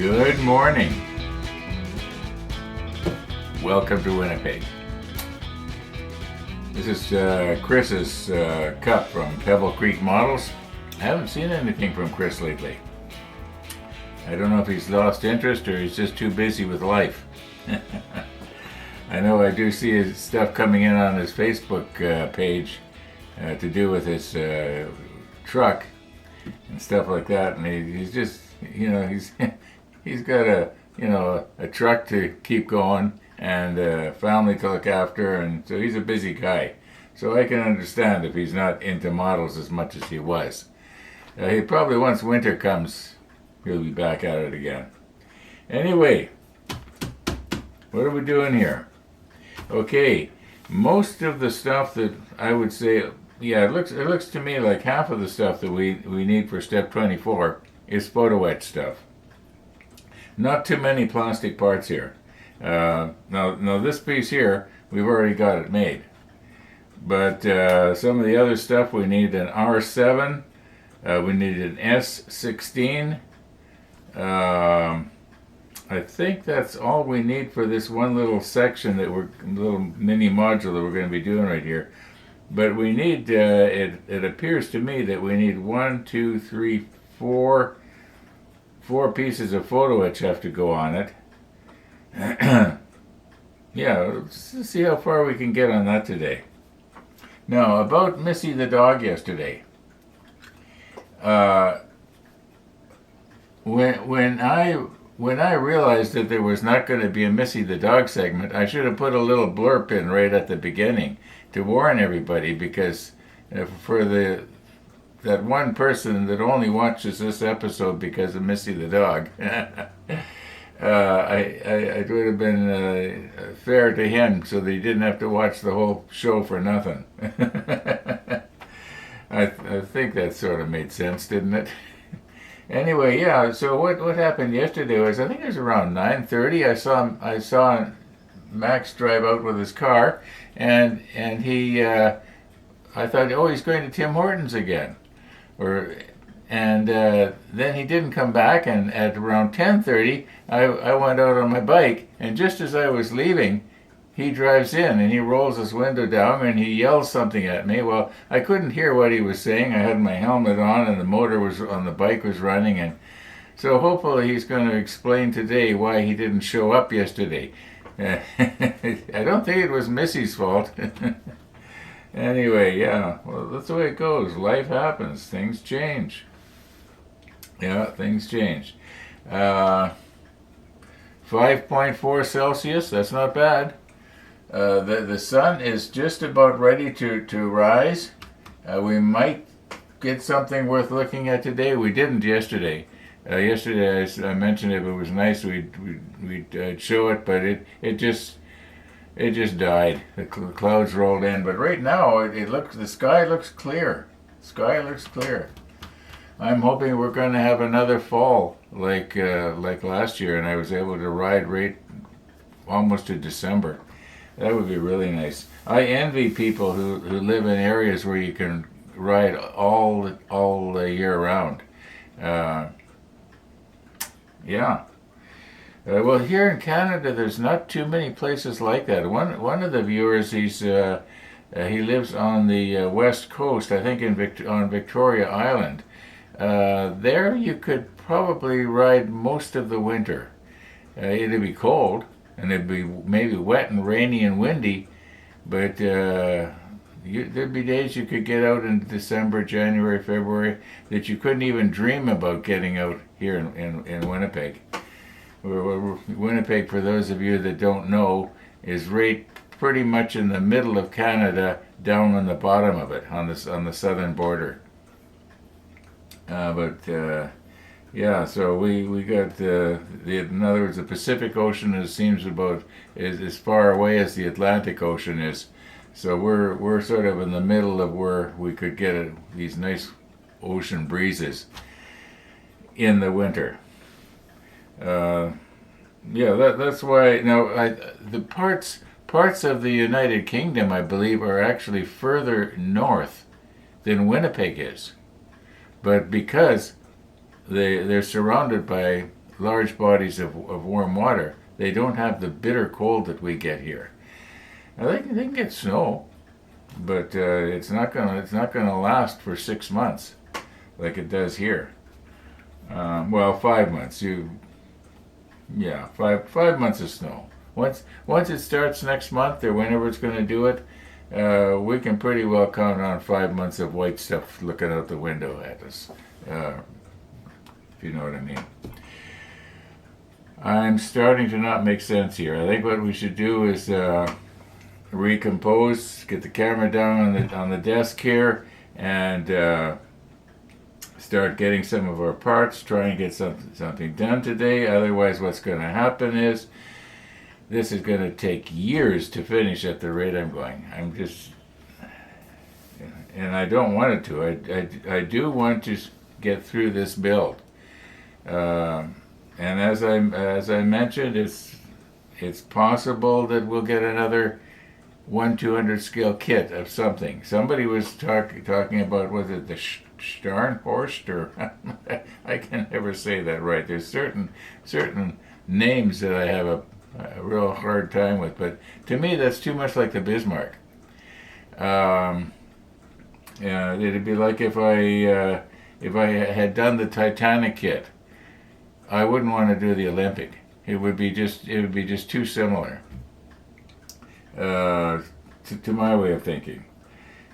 Good morning. Welcome to Winnipeg. This is Chris's cup from Pebble Creek Models. I haven't seen anything from Chris lately. I don't know if he's lost interest or he's just too busy with life. I know I do see his stuff coming in on his Facebook page to do with his truck and stuff like that, and he's just, he's got a truck to keep going and a family to look after, and so he's a busy guy. So I can understand if he's not into models as much as he was. He probably, once winter comes, he'll be back at it again. Anyway, what are we doing here? Okay, most of the stuff that I would say, it looks to me like half of the stuff that we need for step 24 is photo etch stuff. Not too many plastic parts here. Now this piece here, we've already got it made. But some of the other stuff, we need an R7, we need an S16. I think that's all we need for this one little section little mini module that we're going to be doing right here. But we need, it appears to me that we need 4 pieces of photo etch have to go on it. Let's see how far we can get on that today. Now, about Missy the dog yesterday. When I realized that there was not going to be a Missy the dog segment, I should have put a little blurb in right at the beginning to warn everybody, because for that one person that only watches this episode because of Missy the dog, it would have been fair to him so that he didn't have to watch the whole show for nothing. I think that sort of made sense, didn't it? Anyway, so what happened yesterday was, I think it was around 9:30, I saw Max drive out with his car, and he, I thought, oh, he's going to Tim Hortons again. And then he didn't come back, and at around 10:30, I went out on my bike, and just as I was leaving, he drives in, and he rolls his window down, and he yells something at me. Well, I couldn't hear what he was saying. I had my helmet on, and the motor was on the bike was running, and so hopefully he's going to explain today why he didn't show up yesterday. I don't think it was Missy's fault. Anyway, well, that's the way it goes. Life happens. Things change. Things change. 5.4 Celsius, that's not bad. The sun is just about ready to rise. We might get something worth looking at today. We didn't yesterday. Yesterday I mentioned it was nice. We'd show it, but it just died. The clouds rolled in. But right now the sky looks clear. I'm hoping we're going to have another fall like last year, and I was able to ride right almost to December. That would be really nice. I envy people who live in areas where you can ride all year round. Well, here in Canada, there's not too many places like that. One of the viewers, he lives on the west coast, I think on Victoria Island. There you could probably ride most of the winter. It'd be cold, and it'd be maybe wet and rainy and windy, but there'd be days you could get out in December, January, February that you couldn't even dream about getting out here in Winnipeg. Winnipeg, for those of you that don't know, is right pretty much in the middle of Canada, down on the bottom of it, on the southern border. So we got in other words, the Pacific Ocean seems about as far away as the Atlantic Ocean is. So we're sort of in the middle of where we could get these nice ocean breezes in the winter. That's why now the parts of the United Kingdom, I believe, are actually further north than Winnipeg is, but because they're surrounded by large bodies of warm water, they don't have the bitter cold that we get here. Now, they can get snow, but it's not gonna last for 6 months like it does here. Well, 5 months. Yeah, five months of snow. Once it starts next month or whenever it's going to do it, we can pretty well count on 5 months of white stuff looking out the window at us. If you know what I mean. I'm starting to not make sense here. I think what we should do is recompose, get the camera down on the desk here, and start getting some of our parts, try and get something done today. Otherwise, what's going to happen is this is going to take years to finish at the rate I'm going. And I don't want it to. I do want to get through this build. And as I mentioned, it's possible that we'll get another 1/200 scale kit of something. Somebody was talking about, was it the Starnhorst, or I can never say that right. There's certain names that I have a real hard time with, but to me that's too much like the Bismarck. Yeah, it'd be like if I had done the Titanic kit, I wouldn't want to do the Olympic. It would be just too similar to my way of thinking.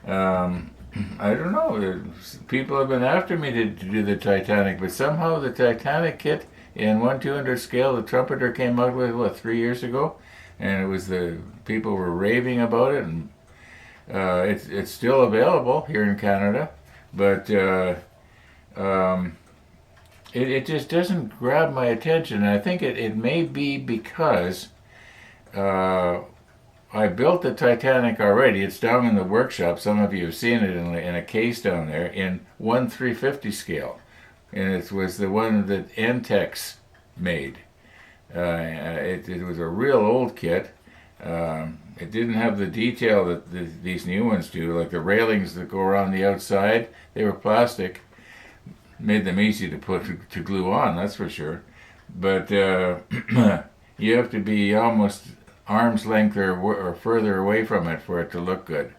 I don't know. People have been after me to do the Titanic, but somehow the Titanic kit in 1/200 scale, the Trumpeter came out with 3 years ago, and it was the people were raving about it, and it's still available here in Canada, but it just doesn't grab my attention. And I think it may be because I built the Titanic already. It's down in the workshop. Some of you have seen it in a case down there in 1/350 scale. And it was the one that Entex made. It was a real old kit. It didn't have the detail that these new ones do, like the railings that go around the outside. They were plastic. Made them easy to glue on, that's for sure. But you have to be almost arm's length or further away from it for it to look good.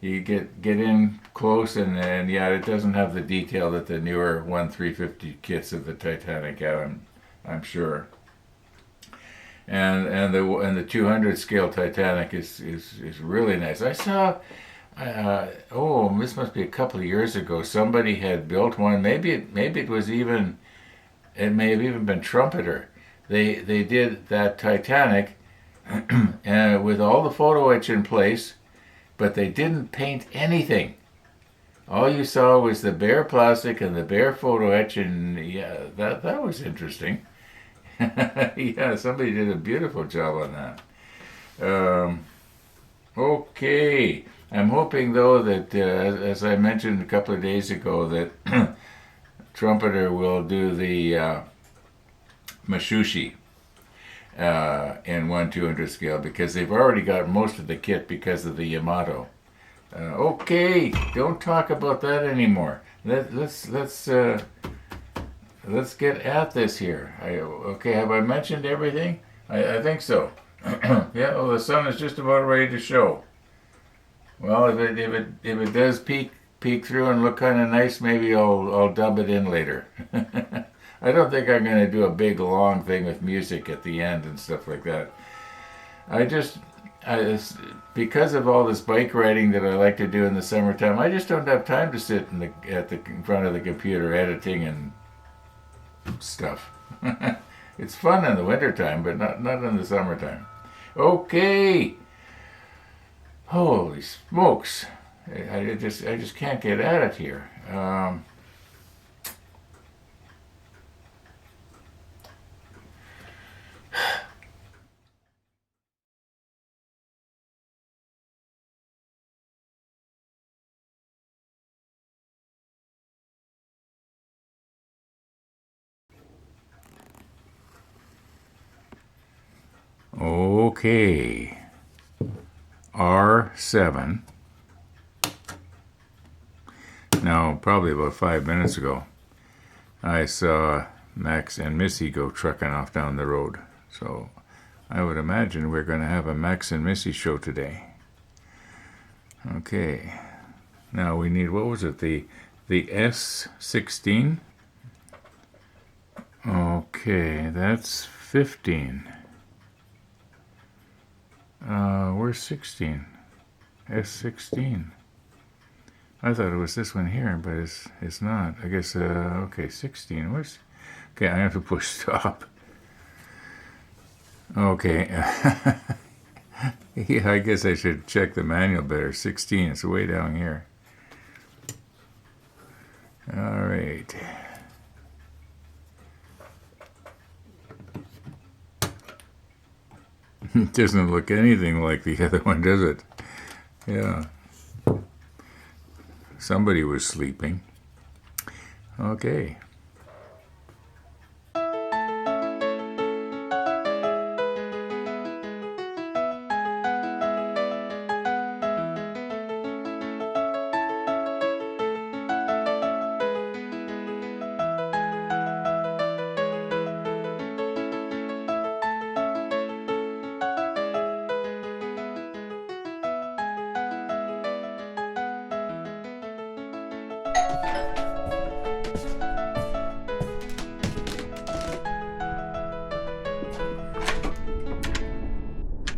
You get in close, and yeah, it doesn't have the detail that the newer 1/350 kits of the Titanic have, I'm sure. And the 200 scale Titanic is really nice. I saw, this must be a couple of years ago. Somebody had built one. Maybe it may have even been Trumpeter. They did that Titanic and with all the photo etch in place, but they didn't paint anything. All you saw was the bare plastic and the bare photo etch, and yeah, that was interesting. Yeah, somebody did a beautiful job on that. Okay, I'm hoping though that, as I mentioned a couple of days ago, that Trumpeter will do the Mashushi in 1/200 scale, because they've already got most of the kit because of the Yamato. Okay, don't talk about that anymore. Let's get at this here. Okay, have I mentioned everything? I think so. Yeah. Well, the sun is just about ready to show. Well, if it does peek through and look kind of nice, maybe I'll dub it in later. I don't think I'm going to do a big long thing with music at the end and stuff like that. Because of all this bike riding that I like to do in the summertime, I just don't have time to sit in front of the computer editing and stuff. It's fun in the wintertime, but not in the summertime. Okay. Holy smokes. I just can't get at it here. Okay. R7. Now, probably about 5 minutes ago, I saw Max and Missy go trucking off down the road. So I would imagine we're going to have a Max and Missy show today. Okay. Now we need, what was it, the S16? Okay, that's 15. Where's 16? S16. I thought it was this one here, but it's not. I guess, okay, 16. Where's... Okay, I have to push stop. Okay. Yeah, I guess I should check the manual better. 16, it's way down here. All right. It doesn't look anything like the other one, does it? Yeah. Somebody was sleeping. Okay.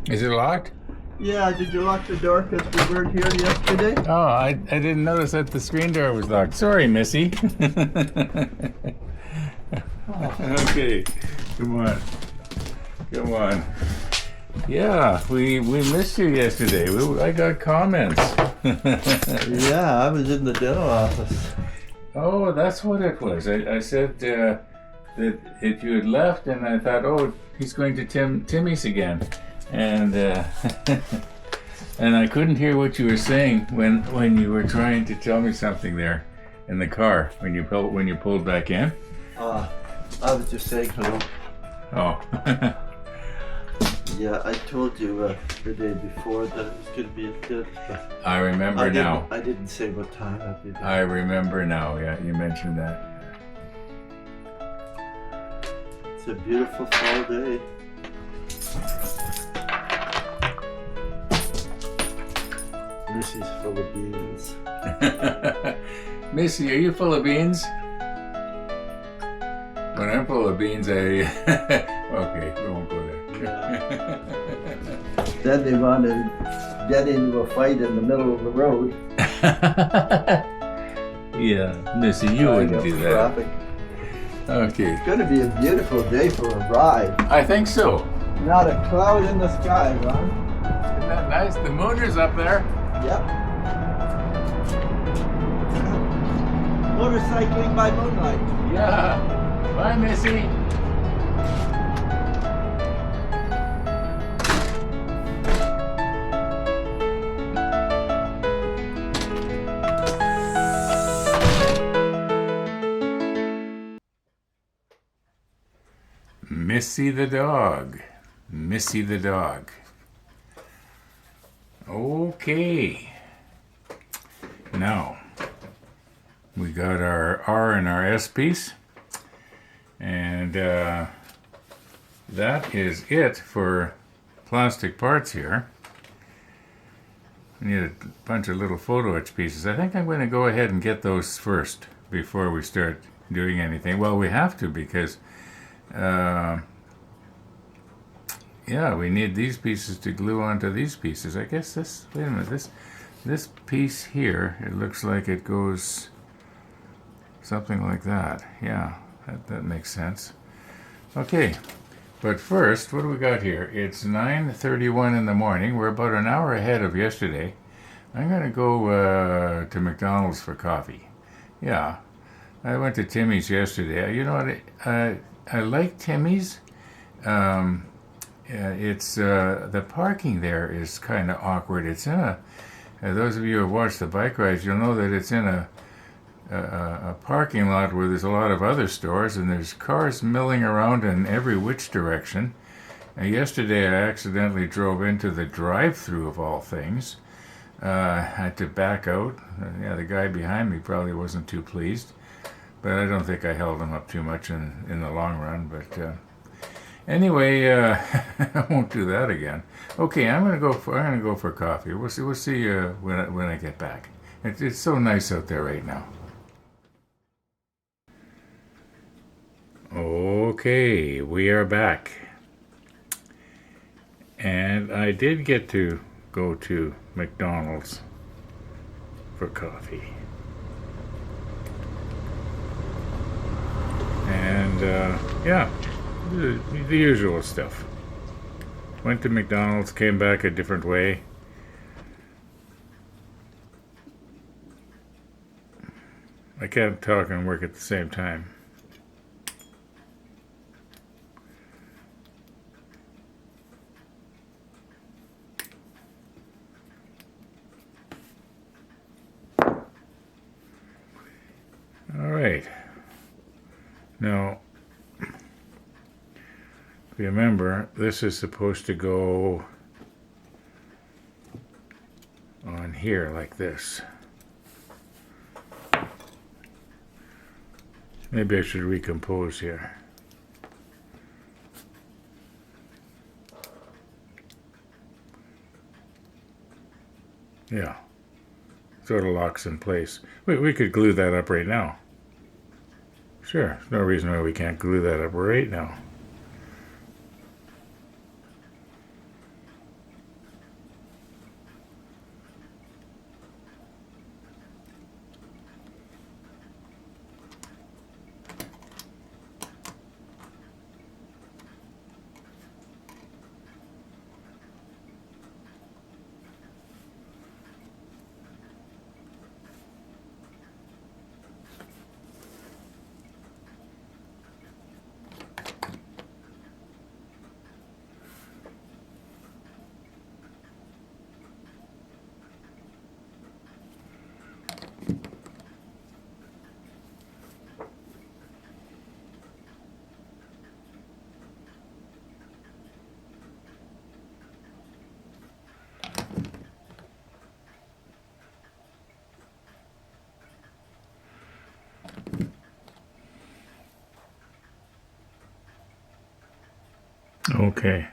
Is it locked? Yeah, did you lock the door because we weren't here yesterday? Oh, I didn't notice that the screen door was locked. Sorry, Missy. Okay, come on. Come on. Yeah, we missed you yesterday. I got comments. Yeah, I was in the dental office. Oh, that's what it was. I said that if you had left, and I thought, oh, he's going to Timmy's again. And and I couldn't hear what you were saying when you were trying to tell me something there in the car when you pulled back in. I was just saying hello. Oh. Yeah, I told you the day before that it was going to be a dinner. I remember now. I didn't say what time I'd be there. I remember now. Yeah, you mentioned that. It's a beautiful fall day. Missy's full of beans. Missy, are you full of beans? When I'm full of beans, okay, we won't go there. Yeah. Then they want to get into a fight in the middle of the road. Yeah, Missy, you wouldn't do that. Traffic. Okay. It's going to be a beautiful day for a ride. I think so. Not a cloud in the sky, Ron. Isn't that nice? The moon is up there. Yep. Motorcycling by moonlight. Yeah. Bye, Missy. Missy the dog. Missy the dog. Okay. Now, we got our R and our S piece. And that is it for plastic parts here. We need a bunch of little photo etch pieces. I think I'm going to go ahead and get those first before we start doing anything. Well, we have to because yeah, we need these pieces to glue onto these pieces. I guess this, wait a minute, this piece here, it looks like it goes something like that. Yeah, that makes sense. Okay, but first, what do we got here? It's 9:31 in the morning. We're about an hour ahead of yesterday. I'm going to go to McDonald's for coffee. Yeah, I went to Timmy's yesterday. You know what? I like Timmy's. It's the parking there is kind of awkward. It's in a. Those of you who have watched the bike rides, you'll know that it's in a parking lot where there's a lot of other stores, and there's cars milling around in every which direction. Yesterday, I accidentally drove into the drive-through of all things. I had to back out. Yeah, the guy behind me probably wasn't too pleased. but I don't think I held them up too much in the long run. But anyway, I won't do that again. Okay, I'm gonna go for coffee. We'll see when I get back. It's so nice out there right now. Okay, we are back. And I did get to go to McDonald's for coffee. And yeah, the usual stuff. Went to McDonald's, came back a different way. I can't talk and work at the same time. All right. Now, if you remember, this is supposed to go on here like this. Maybe I should recompose here. Yeah, sort of locks in place. We could glue that up right now. Sure, there's no reason why we can't glue that up right now. Okay.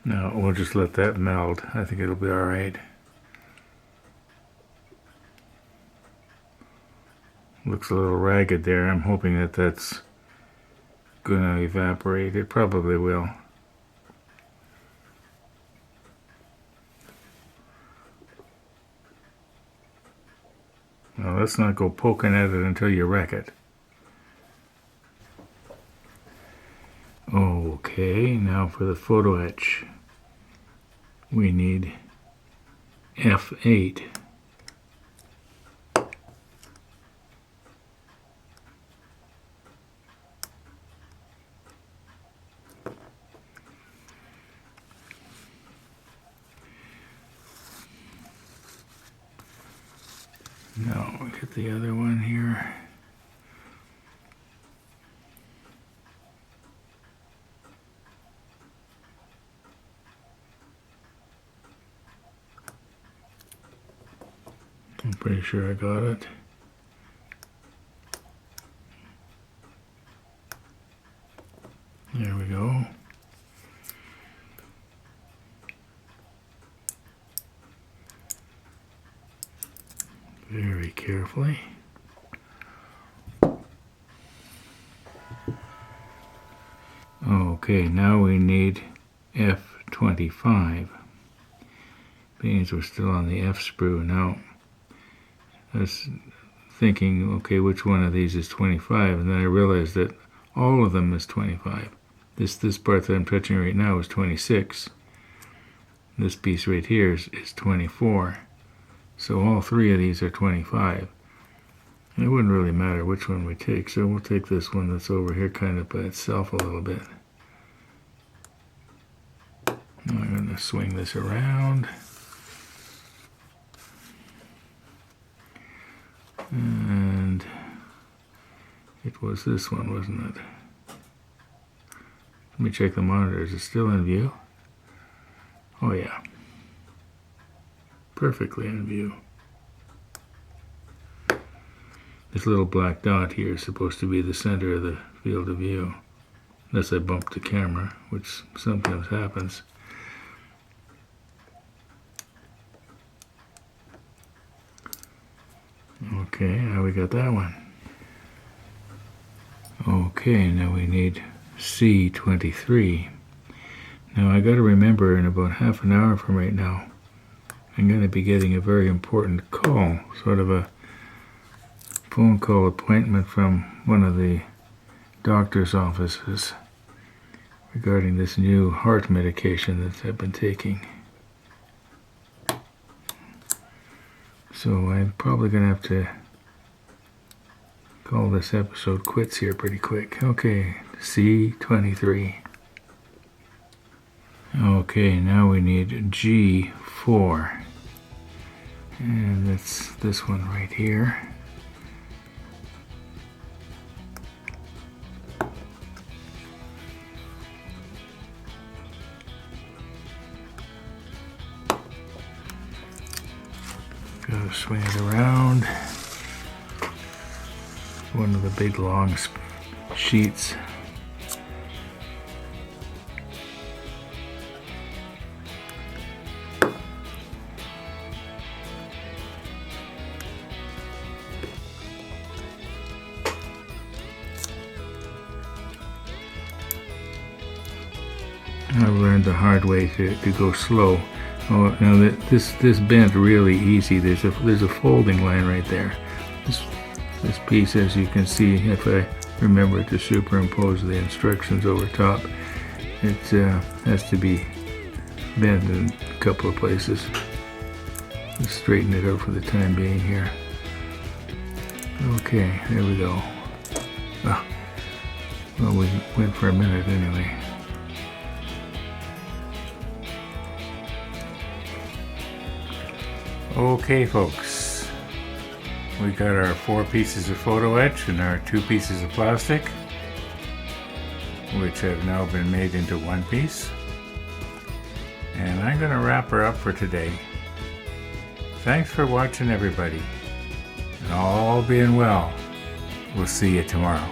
Now we'll just let that meld. I think it'll be all right. Looks a little ragged there. I'm hoping that that's gonna evaporate. It probably will. Now let's not go poking at it until you wreck it. Okay, now for the photo etch. We need F8. Now we get the other one here. I'm pretty sure I got it. There we go. Very carefully. Okay, now we need F25. Means we're still on the F sprue. Now, I was thinking, okay, which one of these is 25? And then I realized that all of them is 25. This part that I'm touching right now is 26. This piece right here is 24. So all three of these are 25. And it wouldn't really matter which one we take, so we'll take this one that's over here kind of by itself a little bit. Now I'm going to swing this around. And it was this one, wasn't it? Let me check the monitor. Is it still in view? Oh yeah. Perfectly in view. This little black dot here is supposed to be the center of the field of view. Unless I bump the camera, which sometimes happens. Okay, now we got that one. Okay, now we need C23. Now I got to remember in about half an hour from right now, I'm going to be getting a very important call, sort of a phone call appointment from one of the doctor's offices regarding this new heart medication that I've been taking. So I'm probably going to have to call this episode quits here pretty quick. Okay, C23. Okay, now we need G4. And that's this one right here. Gotta swing it around. One of the big long sheets. I learned the hard way to go slow. Oh, now this bent really easy. There's a folding line right there. This piece, as you can see, if I remember to superimpose the instructions over top, it has to be bent in a couple of places. Let's straighten it out for the time being here. Okay, there we go. Oh, well, we went for a minute anyway. Okay, folks, we got our 4 pieces of photo etch and our 2 pieces of plastic, which have now been made into one piece. And I'm going to wrap her up for today. Thanks for watching, everybody. And all being well, we'll see you tomorrow.